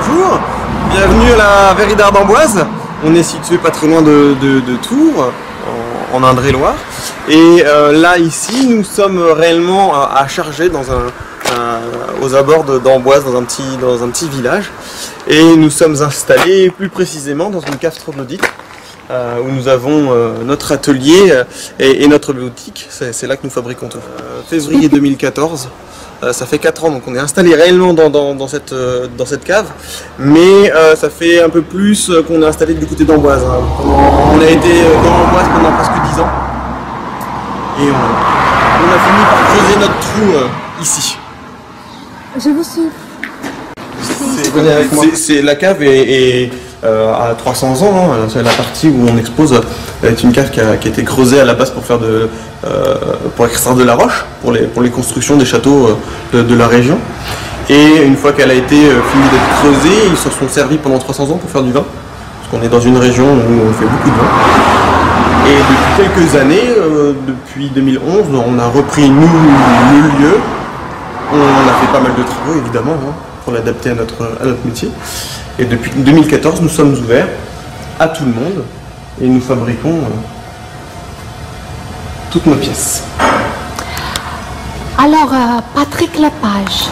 Bonjour, bienvenue à la Verrie d'Art d'Amboise. On est situé pas très loin de Tours, en Indre-et-Loire. Et là, ici, nous sommes réellement à Chargé, aux abords d'Amboise, dans un petit village. Et nous sommes installés plus précisément dans une cave troglodyte, où nous avons notre atelier et notre boutique. C'est là que nous fabriquons tout. Février 2014. Ça fait 4 ans, donc on est installé réellement dans cette cave, mais ça fait un peu plus qu'on est installé du côté d'Amboise. Hein. On a été dans Amboise pendant presque 10 ans, et on a fini par creuser notre trou ici. Je vous suis. La cave est à 300 ans, hein. C'est la partie où on expose est une cave qui a été creusée à la base pour faire pour extraire de la roche, pour les constructions des châteaux de la région. Et une fois qu'elle a été finie d'être creusée, ils se sont servis pendant 300 ans pour faire du vin, parce qu'on est dans une région où on fait beaucoup de vin. Et depuis quelques années, depuis 2011, on a repris nous le lieu. On a fait pas mal de travaux évidemment, hein, pour l'adapter à notre métier. Et depuis 2014, nous sommes ouverts à tout le monde et nous fabriquons toutes nos pièces. Alors, Patrick Lepage.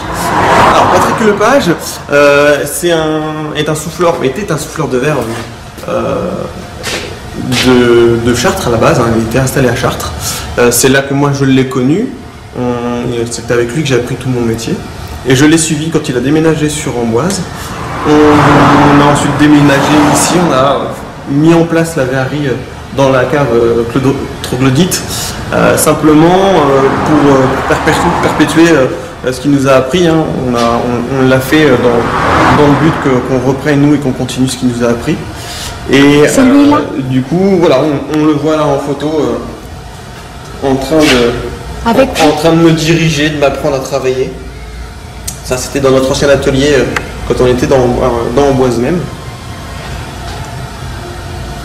Alors, Patrick Lepage était un souffleur de verre de Chartres à la base, hein, il était installé à Chartres. C'est là que moi je l'ai connu. C'est avec lui que j'ai appris tout mon métier. Et je l'ai suivi quand il a déménagé sur Amboise. On a ensuite déménagé ici, on a mis en place la verrerie dans la cave troglodyte, simplement pour perpétuer ce qu'il nous a appris. Hein. On l'a fait dans le but qu'on reprenne nous et qu'on continue ce qu'il nous a appris. Et du coup, voilà, on le voit là en photo, en train de me diriger, de m'apprendre à travailler. Ça, c'était dans notre ancien atelier quand on était dans Amboise même.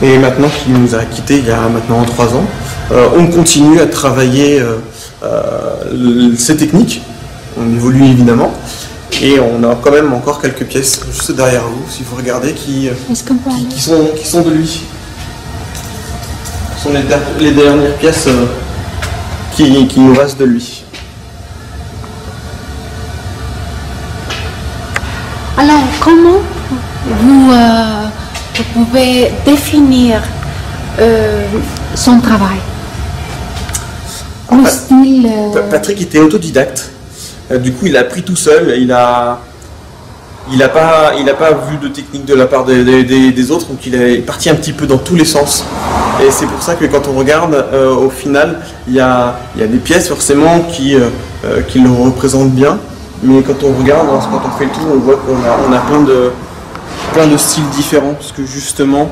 Et maintenant qu'il nous a quittés il y a maintenant 3 ans, on continue à travailler ces techniques. On évolue évidemment. Et on a quand même encore quelques pièces juste derrière vous, si vous regardez, qui sont de lui. Ce sont les dernières pièces qui nous restent de lui. Alors, comment vous pouvez définir son travail? Le style, Patrick était autodidacte. Du coup, il a appris tout seul. Il a pas vu de technique de la part des autres, donc il est parti un petit peu dans tous les sens. Et c'est pour ça que quand on regarde, au final, il y a des pièces forcément qui le représentent bien. Mais quand on regarde, hein, quand on fait le tour, on voit qu'on a plein de styles différents, parce que justement,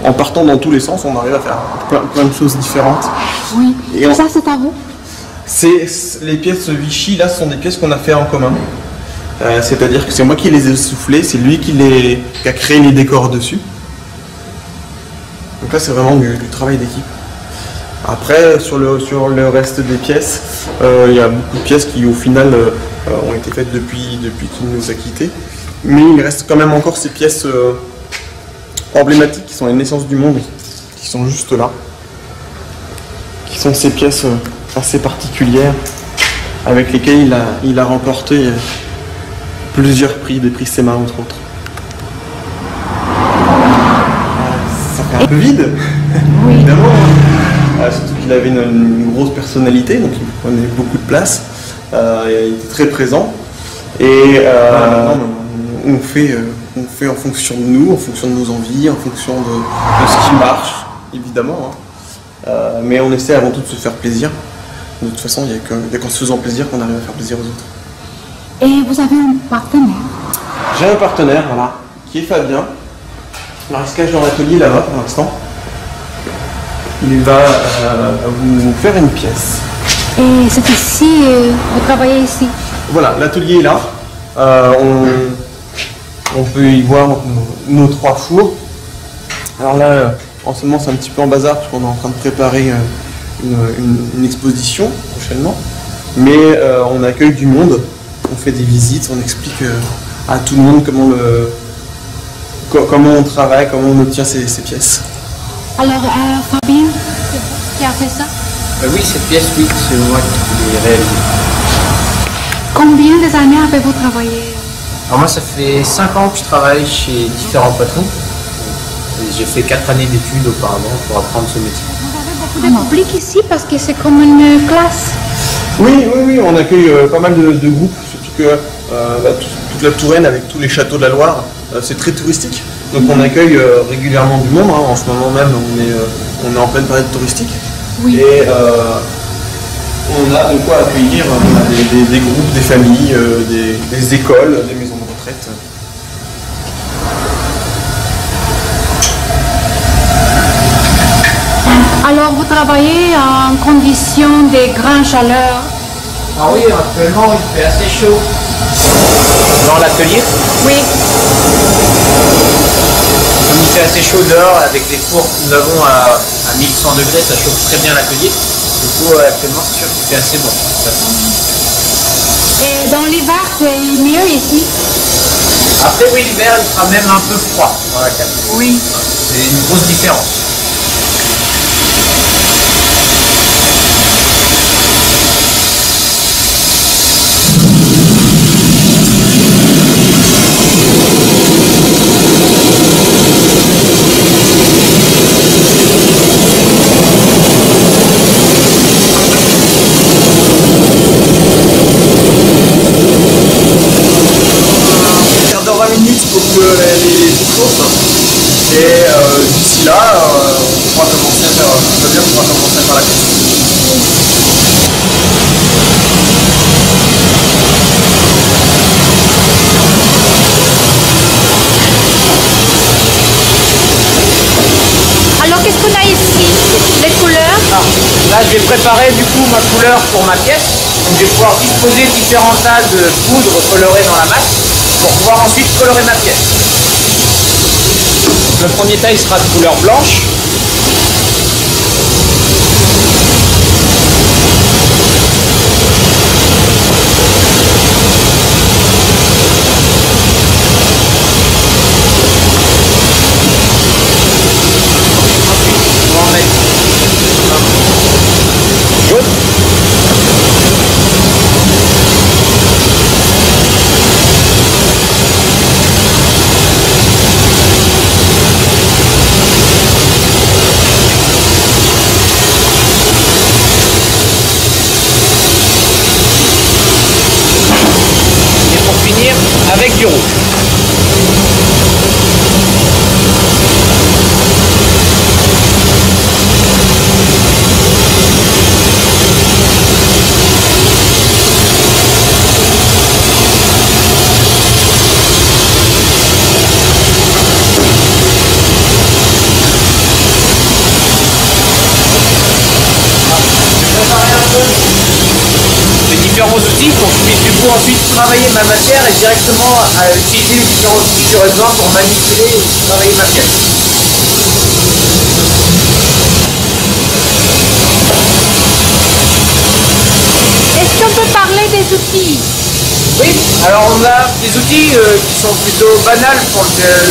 en partant dans tous les sens, on arrive à faire plein de choses différentes. Oui. Et ça, c'est à vous? Les pièces Vichy, là, ce sont des pièces qu'on a fait en commun. C'est-à-dire que c'est moi qui les ai soufflées, c'est lui qui a créé les décors dessus. Donc là, c'est vraiment du travail d'équipe. Après, sur le reste des pièces, il y a beaucoup de pièces qui, au final, ont été faites depuis qu'il nous a quittés. Mais il reste quand même encore ces pièces emblématiques qui sont les naissances du monde, qui sont juste là. Qui sont ces pièces assez particulières, avec lesquelles il a remporté plusieurs prix, des prix SEMA entre autres. Ça fait un peu vide, oui. Évidemment. Surtout qu'il avait une grosse personnalité, donc il prenait beaucoup de place, il était très présent. Et on fait en fonction de nous, en fonction de nos envies, en fonction de ce qui marche, évidemment. Hein. Mais on essaie avant tout de se faire plaisir. De toute façon, il n'y a qu'en se faisant plaisir qu'on arrive à faire plaisir aux autres. Et vous avez un partenaire? J'ai un partenaire, voilà, qui est Fabien. Alors, il se cache dans l'atelier là-bas pour l'instant. Il va vous faire une pièce. Et c'est ici, vous travaillez ici? Voilà, l'atelier est là. On peut y voir nos 3 fours. Alors là, en ce moment, c'est un petit peu en bazar parce qu'on est en train de préparer une exposition prochainement. Mais on accueille du monde on fait des visites, on explique à tout le monde comment on travaille, comment on obtient ces pièces. Alors, Fabien, qui a fait ça? Oui, cette pièce, oui, c'est moi qui l'ai réalisée. Combien d'années avez-vous travaillé? Alors moi, ça fait 5 ans que je travaille chez différents patrons. J'ai fait 4 années d'études auparavant pour apprendre ce métier. Vous avez beaucoup de public ici parce que c'est comme une classe. Oui, on accueille pas mal de groupes, surtout que toute la Touraine avec tous les châteaux de la Loire, c'est très touristique. Donc on accueille régulièrement du monde, en ce moment même on est en pleine période touristique. Oui. Et on a de quoi accueillir des groupes, des familles, des écoles, des maisons de retraite. Alors, vous travaillez en conditions de grande chaleur? Ah oui, actuellement, il fait assez chaud. Dans l'atelier? Oui. Comme il fait assez chaud dehors, avec les fours que nous avons à 1100 degrés, ça chauffe très bien l'atelier. Du coup, actuellement, c'est sûr qu'il fait assez bon. Et dans l'hiver, c'est mieux ici? Après, oui, l'hiver, il sera même un peu froid dans la cave. Oui. C'est une grosse différence. Pour que les chauffent. Et d'ici là, on pourra commencer à faire, Fabien pourra commencer à faire la cuisson. Alors, qu'est-ce qu'on a ici? Les couleurs? Là, je vais préparer du coup ma couleur pour ma pièce. Donc, je vais pouvoir disposer différents tas de poudre colorée dans la masse pour pouvoir ensuite colorer ma pièce. Le premier tas il sera de couleur blanche. Ensuite, on va en mettre jaune. Avec du rouge. Les différents outils pour que je puisse du coup ensuite travailler ma matière et directement utiliser les différents outils que j'aurai besoin pour manipuler et travailler ma pièce. Est-ce qu'on peut parler des outils? Oui, alors on a des outils qui sont plutôt banals pour le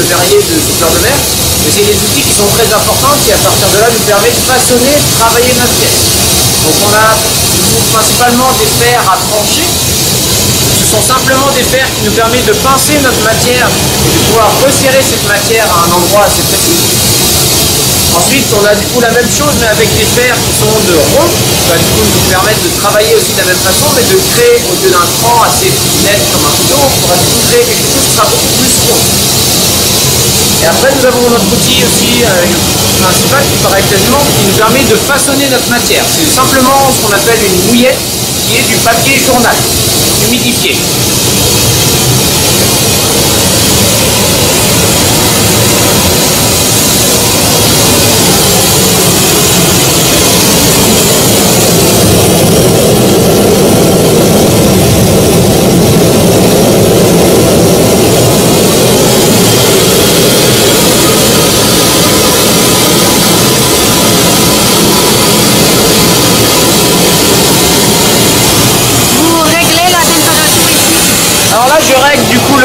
verrier de souffleur de mer, mais c'est des outils qui sont très importants qui à partir de là nous permettent de façonner, de travailler notre pièce. Donc on a principalement des fers à trancher. Ce sont simplement des fers qui nous permettent de pincer notre matière et de pouvoir resserrer cette matière à un endroit assez précis. Ensuite, on a du coup la même chose, mais avec des fers qui sont de rond, qui va du coup nous permettre de travailler aussi de la même façon, mais de créer, au lieu d'un cran assez net comme un couteau, on pourra du coup créer quelque chose qui sera beaucoup plus rond. Et après, nous avons notre outil aussi principal qui paraît quasiment, qui nous permet de façonner notre matière. C'est simplement ce qu'on appelle une mouillette, qui est du papier journal, humidifié. Vous réglez la température ici?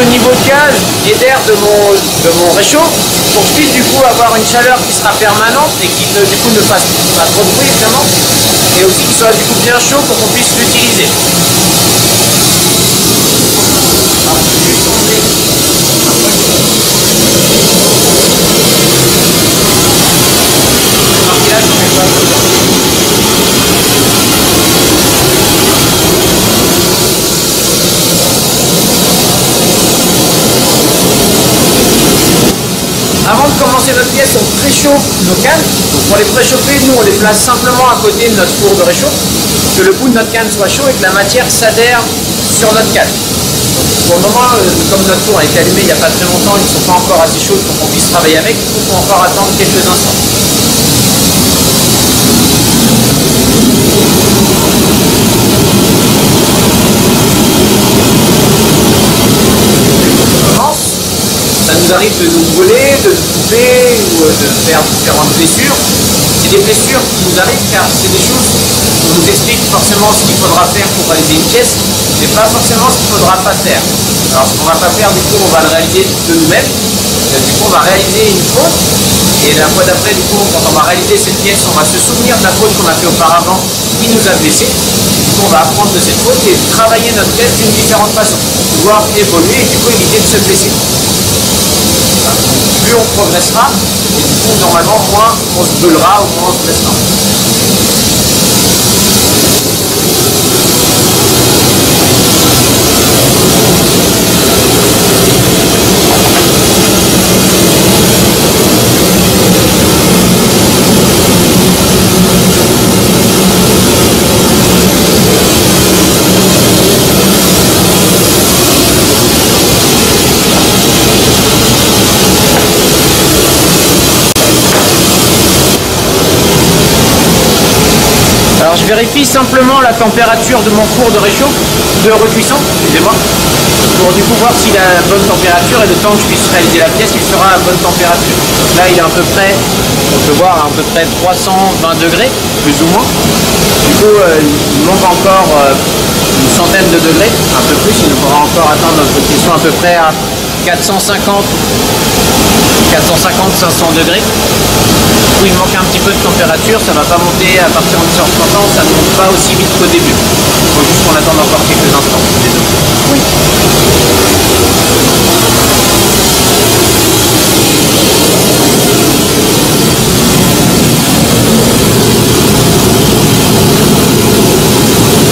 le niveau de gaz et d'air de mon réchaud pour que je puisse du coup avoir une chaleur qui sera permanente et qui du coup ne fasse pas trop de bruit évidemment, et aussi qu'il soit du coup bien chaud pour qu'on puisse l'utiliser. Avant de commencer notre pièce, on préchauffe nos cannes. Donc pour les préchauffer, nous on les place simplement à côté de notre four de réchaud, que le bout de notre canne soit chaud et que la matière s'adhère sur notre canne. Donc pour le moment, comme notre four a été allumé il n'y a pas très longtemps, ils ne sont pas encore assez chauds pour qu'on puisse travailler avec, il faut encore attendre quelques instants. Ça nous arrive de nous brûler, de nous couper ou de faire différentes blessures. C'est des blessures qui nous arrivent car c'est des choses qu'on nous explique forcément ce qu'il faudra faire pour réaliser une pièce, mais pas forcément ce qu'il ne faudra pas faire. Alors ce qu'on ne va pas faire, du coup, on va le réaliser de nous-mêmes. Du coup, on va réaliser une faute. Et la fois d'après, du coup, quand on va réaliser cette pièce, on va se souvenir de la faute qu'on a fait auparavant qui nous a blessés. Du coup, on va apprendre de cette faute et travailler notre pièce d'une différente façon pour pouvoir évoluer et du coup éviter de se blesser. Plus on progressera, et du coup, normalement, moins on se brûlera ou moins on se blessera. Alors je vérifie simplement la température de mon four de réchaud, de recuisson, excusez-moi, pour du coup voir s'il a la bonne température et le temps que je puisse réaliser la pièce, il sera à la bonne température. Donc là il est à peu près, on peut voir à peu près 320 degrés, plus ou moins. Du coup il manque encore une centaine de degrés, un peu plus, il nous faudra encore attendre notre cuisson à peu près à 450-500 degrés. Du coup, il manque un petit peu de température, ça va pas monter à partir de 150 ans, ça ne monte pas aussi vite qu'au début. Il faut juste qu'on attende encore quelques instants. Désolé. Oui.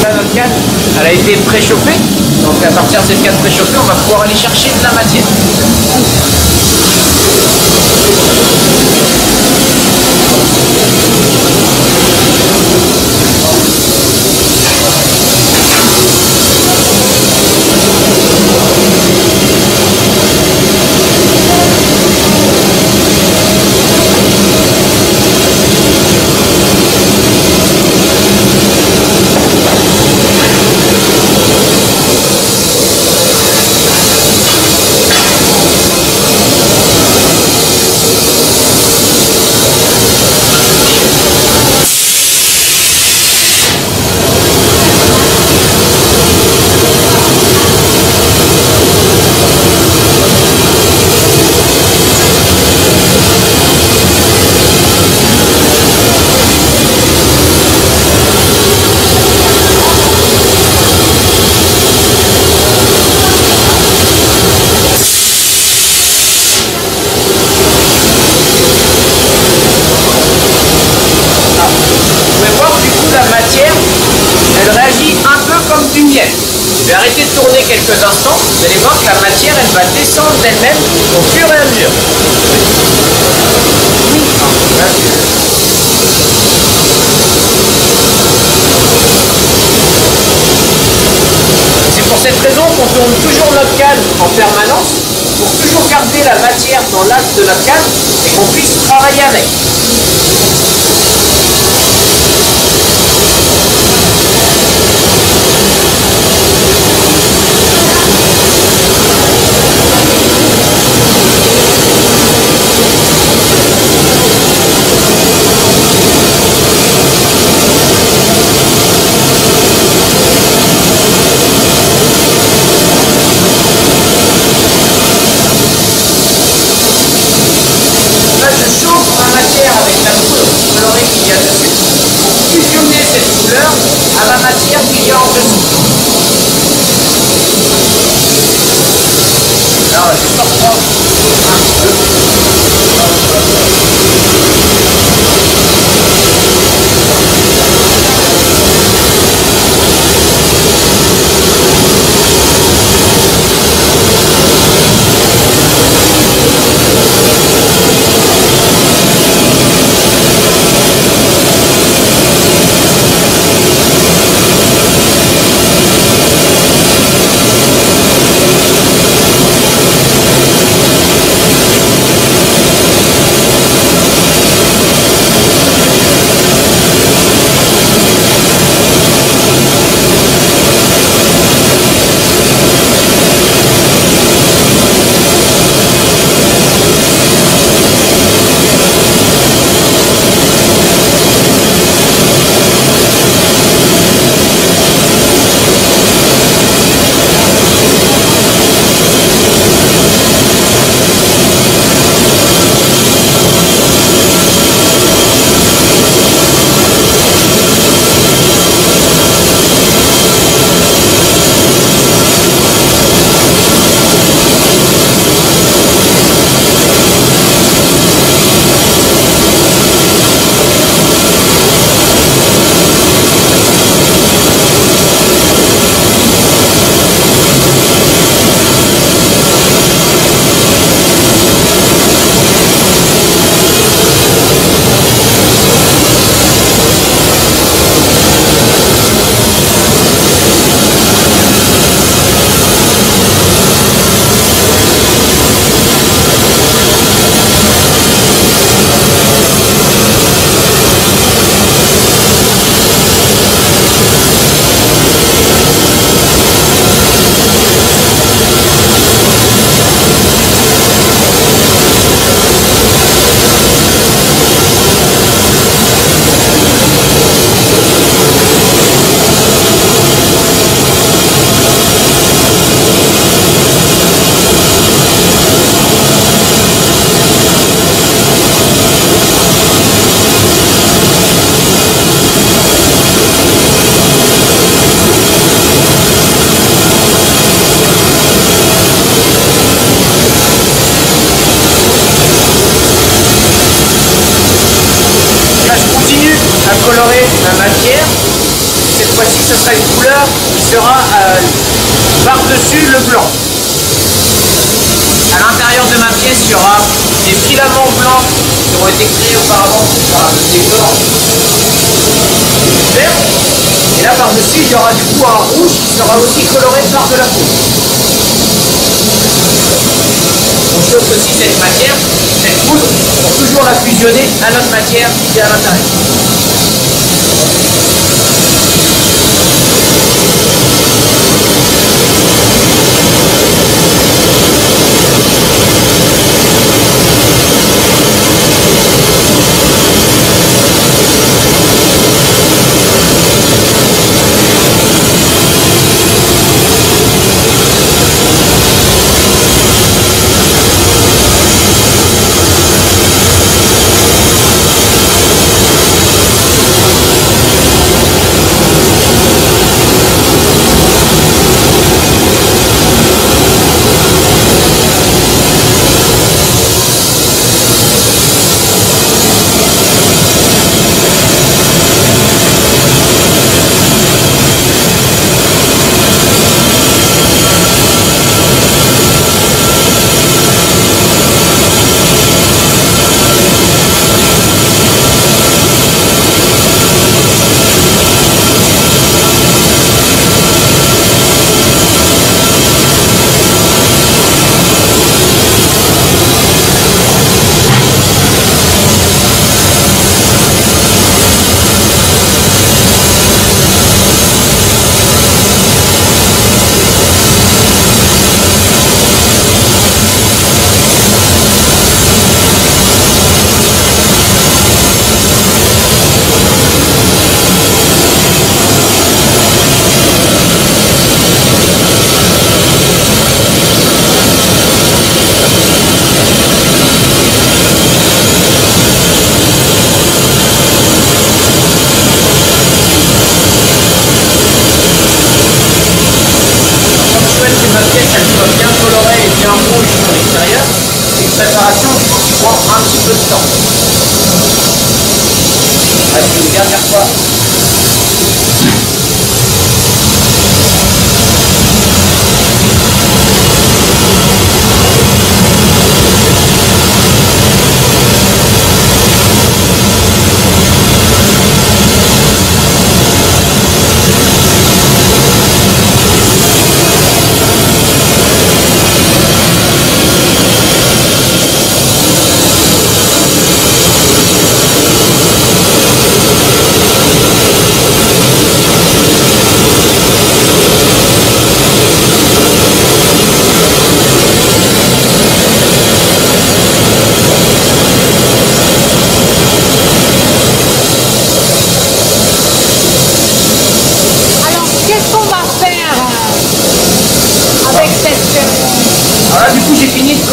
Là, notre canne, elle a été préchauffée. Donc à partir de cette canne préchauffée, on va pouvoir aller chercher de la matière. Je vais arrêter de tourner quelques instants, vous allez voir que la matière elle va descendre d'elle-même au fur et à mesure. C'est pour cette raison qu'on tourne toujours notre canne en permanence, pour toujours garder la matière dans l'axe de notre canne et qu'on puisse travailler avec. la matière qu'il y a en dessous. Alors, je vais pas reprendre un petit peu. À colorer ma matière. Cette fois-ci, ce sera une couleur qui sera par-dessus le blanc. À l'intérieur de ma pièce, il y aura des filaments blancs qui ont été créés auparavant par le décor vert. Et là, par-dessus, il y aura du coup un rouge qui sera aussi coloré par de la poudre. On chauffe aussi cette matière, cette poudre, pour toujours la fusionner à notre matière qui est à l'intérieur.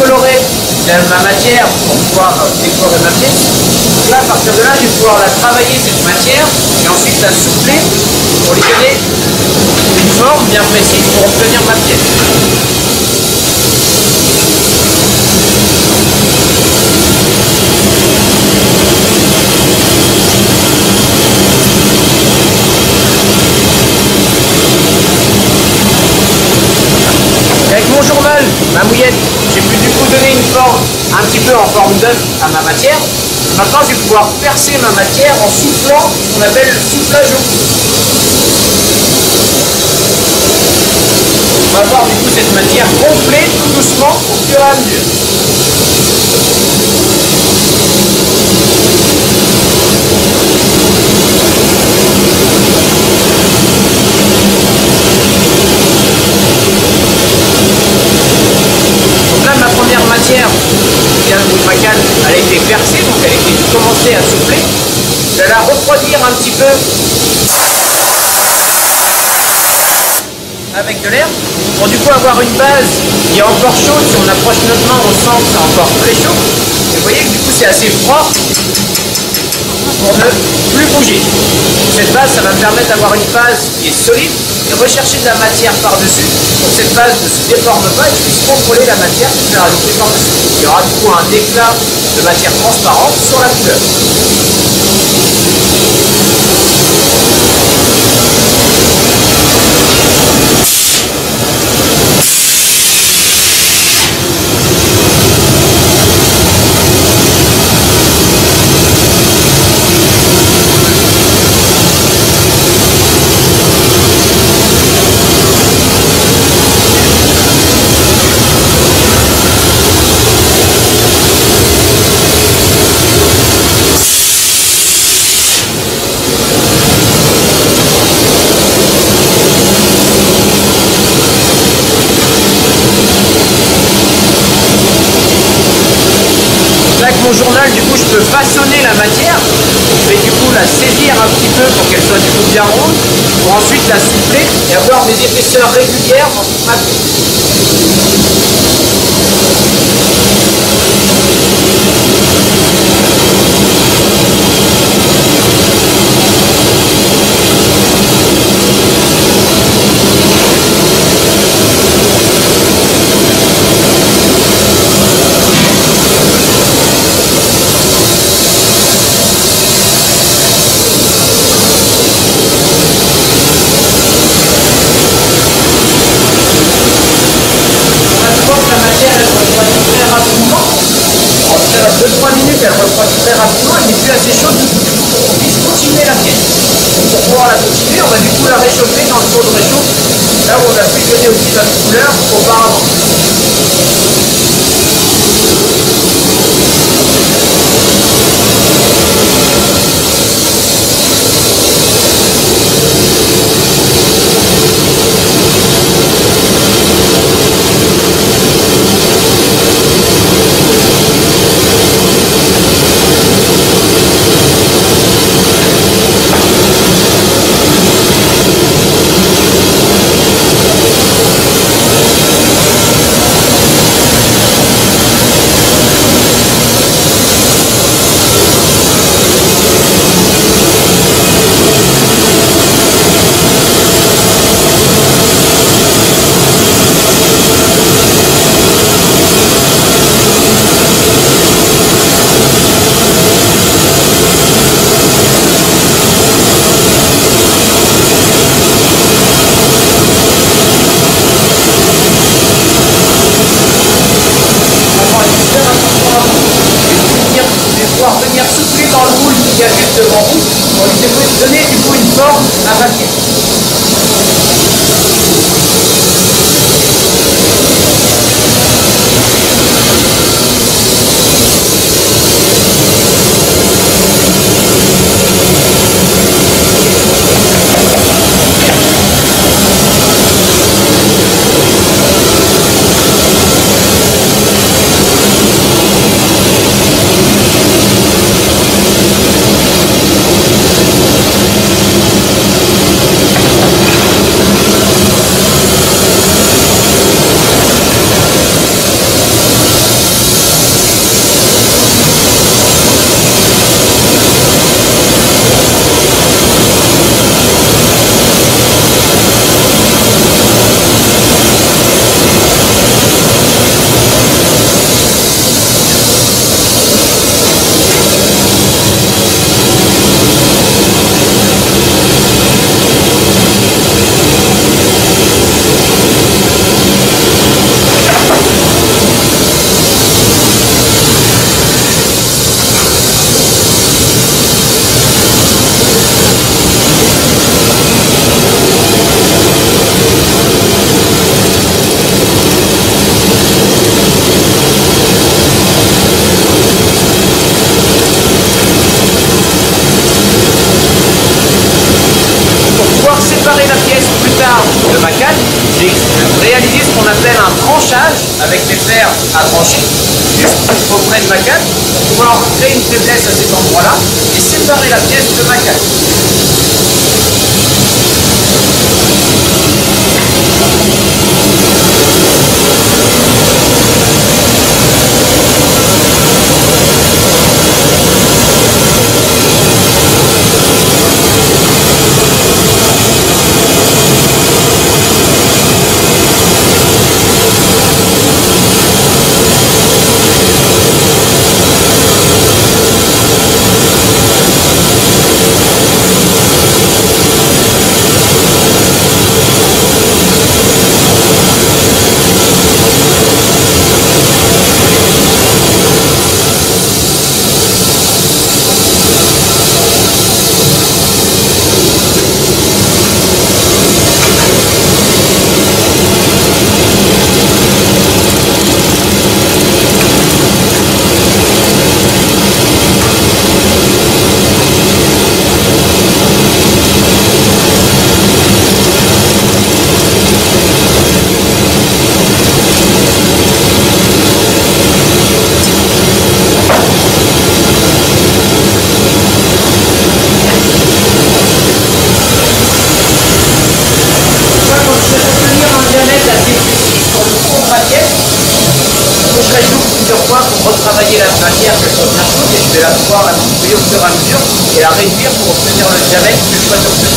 colorer ma matière pour pouvoir décorer ma pièce. Donc là, à partir de là, je vais pouvoir la travailler cette matière et ensuite la souffler pour lui donner une forme bien précise pour obtenir ma pièce. Avec mon journal, ma mouillette, j'ai pu du coup donner une forme un petit peu en forme d'œuf à ma matière. Maintenant, je vais pouvoir percer ma matière en soufflant ce qu'on appelle le soufflage au cou. On va voir du coup cette matière gonfler tout doucement au fur et à mesure. Ma première matière, ma canne, elle a été percée, donc elle a été commencée à souffler. Je vais la refroidir un petit peu avec de l'air pour du coup avoir une base qui est encore chaude. Si on approche notre main, on sent que c'est encore très chaud. Et vous voyez que du coup c'est assez froid pour ne plus bouger. Cette base, ça va me permettre d'avoir une base qui est solide et rechercher de la matière par-dessus pour que cette base ne se déforme pas et que je puisse contrôler la matière que je vais rajouter par-dessus. Il y aura du coup un éclat de matière transparente sur la couleur. Avec mon journal, du coup, je peux façonner la matière. Je vais du coup la saisir un petit peu pour qu'elle soit du coup bien ronde, pour ensuite la souffler et avoir mes épaisseurs régulières dans toute ma pièce. En 2-3 minutes, elle refroidit très rapidement, elle n'est plus assez chaude pour qu'on puisse continuer la pièce. Donc pour pouvoir la continuer, on va du coup la réchauffer dans le four de réchauffe, là où on a pu donner aussi notre couleur auparavant. séparer la pièce plus tard de ma canne, j'ai réalisé ce qu'on appelle un tranchage avec des fers à trancher, juste auprès de ma canne, pour pouvoir créer une faiblesse à cet endroit-là et séparer la pièce de ma canne. Pour retravailler la matière, qu'elle soit bien chaude, et je vais la pouvoir la couper au fur et à mesure et la réduire pour obtenir le diamètre que je souhaite obtenir.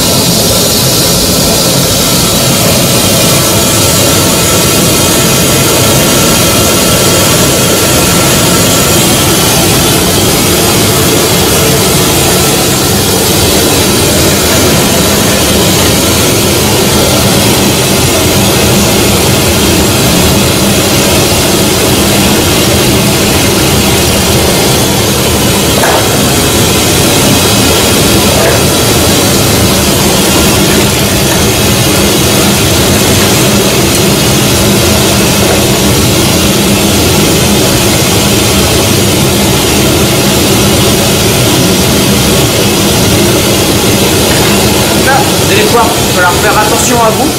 Il va falloir faire attention à vous.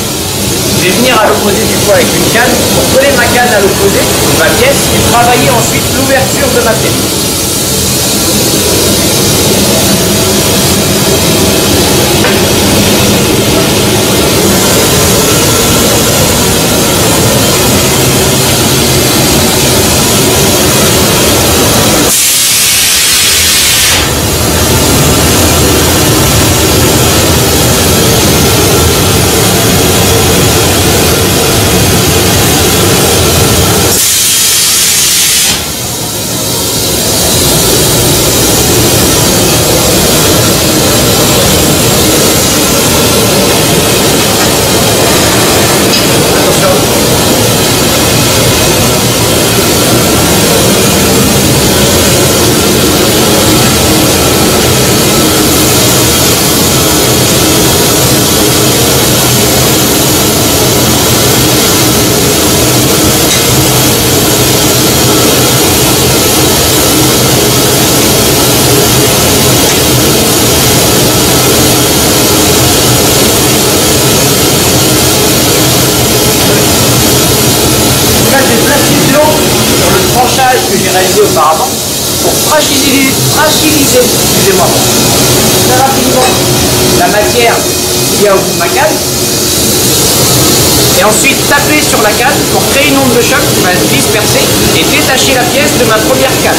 Je vais venir à l'opposé du coup avec une canne pour coller ma canne à l'opposé de ma pièce et travailler ensuite l'ouverture de ma pièce. Que j'ai réalisé auparavant pour fragiliser excusez-moi, très rapidement la matière qu'il y a au bout de ma canne et ensuite taper sur la canne pour créer une onde de choc qui va se disperser et détacher la pièce de ma première canne.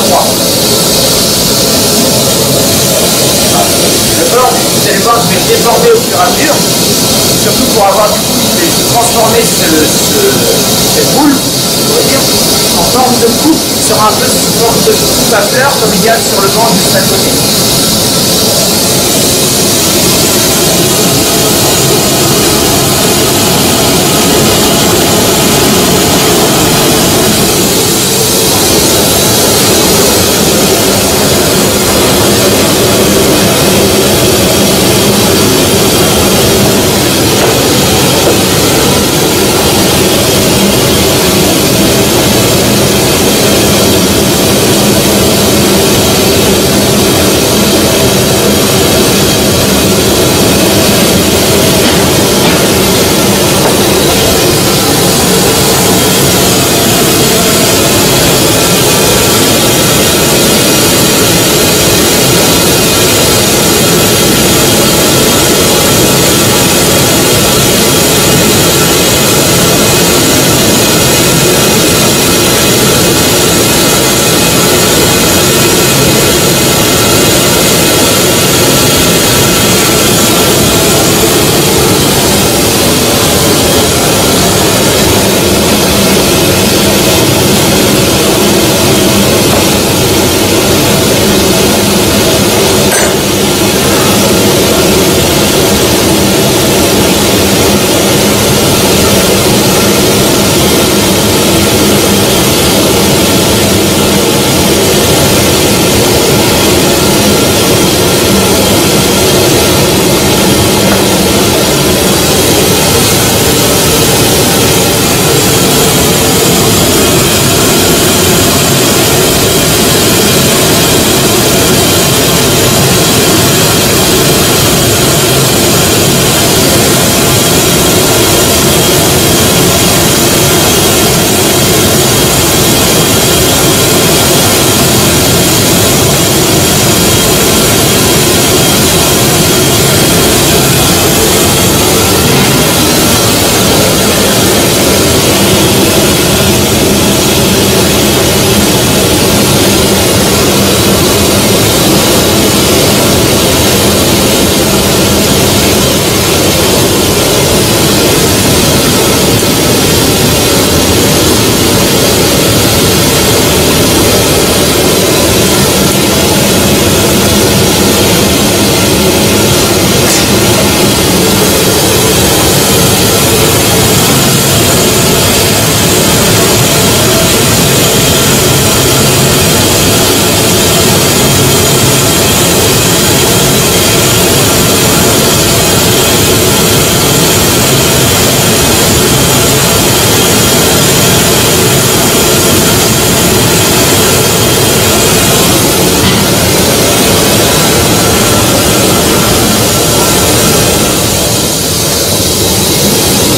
3. Le bord, vous allez voir, je vais le déborder au fur et à mesure, surtout pour avoir du coup, je vais transformer cette boule, on va dire, en forme de coupe qui sera un peu sous forme de coupe à fleurs comme il y a sur le banc juste à côté.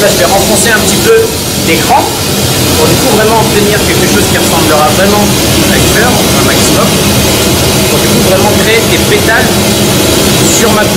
Je vais renfoncer un petit peu l'écran pour du coup vraiment obtenir quelque chose qui ressemblera vraiment à une fleur, un maximum, pour du coup vraiment créer des pétales sur ma coupe.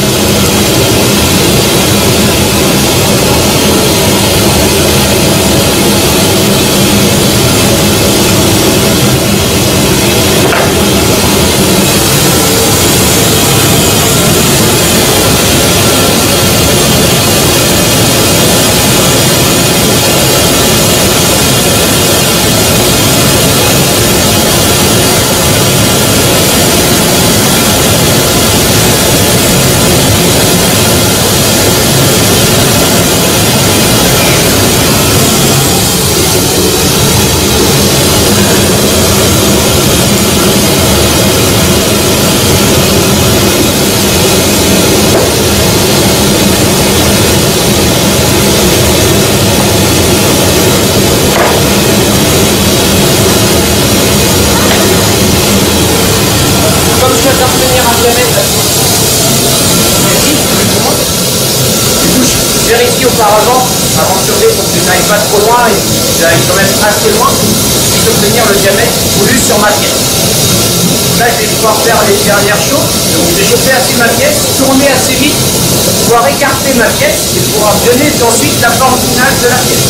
Vérifie auparavant, avant de surveiller pour que je n'aille pas trop loin et que j'aille quand même assez loin, et d'obtenir le diamètre voulu sur ma pièce. Là, je vais pouvoir faire les dernières choses. Donc, je vais chauffer assez ma pièce, tourner assez vite pour pouvoir écarter ma pièce et pouvoir donner ensuite la forme finale de la pièce.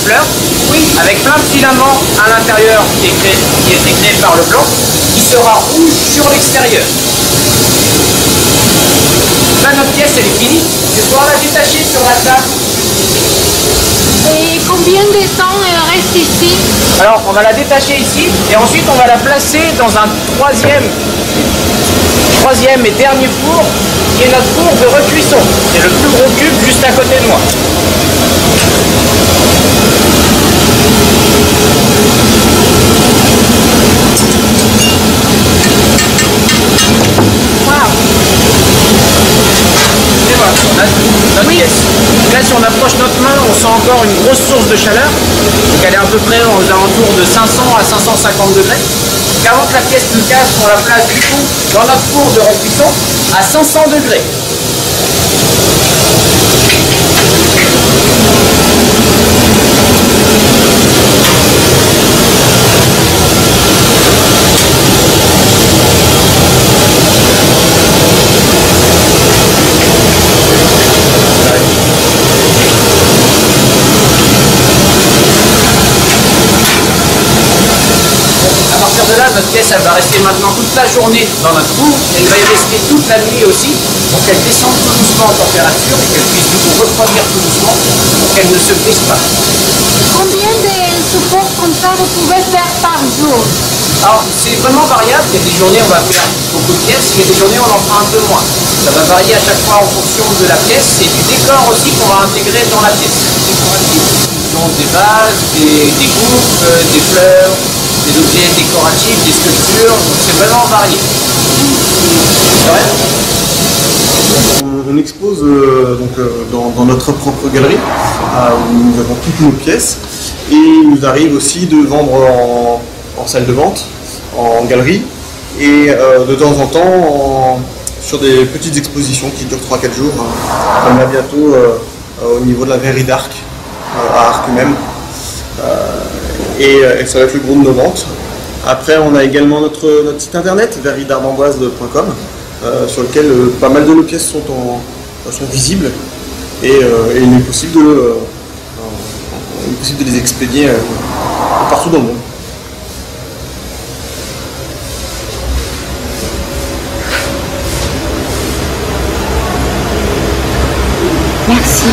fleurs, avec plein de filaments à l'intérieur qui est créé par le blanc, qui sera rouge sur l'extérieur. Là, notre pièce, elle est finie. Je vais pouvoir la détacher sur la table. Et combien de temps elle reste ici? Alors, on va la détacher ici et ensuite on va la placer dans un troisième et dernier four qui est notre four de recuisson. C'est le plus gros cube juste à côté de moi. Et voilà, on a notre pièce. Là, si on approche notre main, on sent encore une grosse source de chaleur. Donc elle est à peu près aux alentours de 500 à 550 degrés. Donc avant que la pièce nous casse, on la place du coup dans notre four de recuisson à 500 degrés. Notre pièce elle va rester maintenant toute la journée dans notre four, elle va y rester toute la nuit aussi pour qu'elle descende tout doucement en température et qu'elle puisse du coup refroidir tout doucement pour qu'elle ne se brise pas. Combien de supports comme ça vous pouvez faire par jour? Alors c'est vraiment variable, il y a des journées on va faire beaucoup de pièces, il y a des journées on en fera un peu moins. Ça va varier à chaque fois en fonction de la pièce et du décor aussi qu'on va intégrer dans la pièce. Donc des vases, des coupes, des fleurs, des objets décoratifs, des sculptures, donc c'est vraiment varié. On expose dans notre propre galerie où nous avons toutes nos pièces et il nous arrive aussi de vendre en salle de vente, en galerie et de temps en temps sur des petites expositions qui durent 3-4 jours. On a bientôt au niveau de la verrerie d'Arc, à Arc même. Et ça va être le gros de nos ventes. Après, on a également notre site internet, verreridarbamboise.com, sur lequel pas mal de nos pièces sont visibles et il est possible de les expédier partout dans le monde. Merci.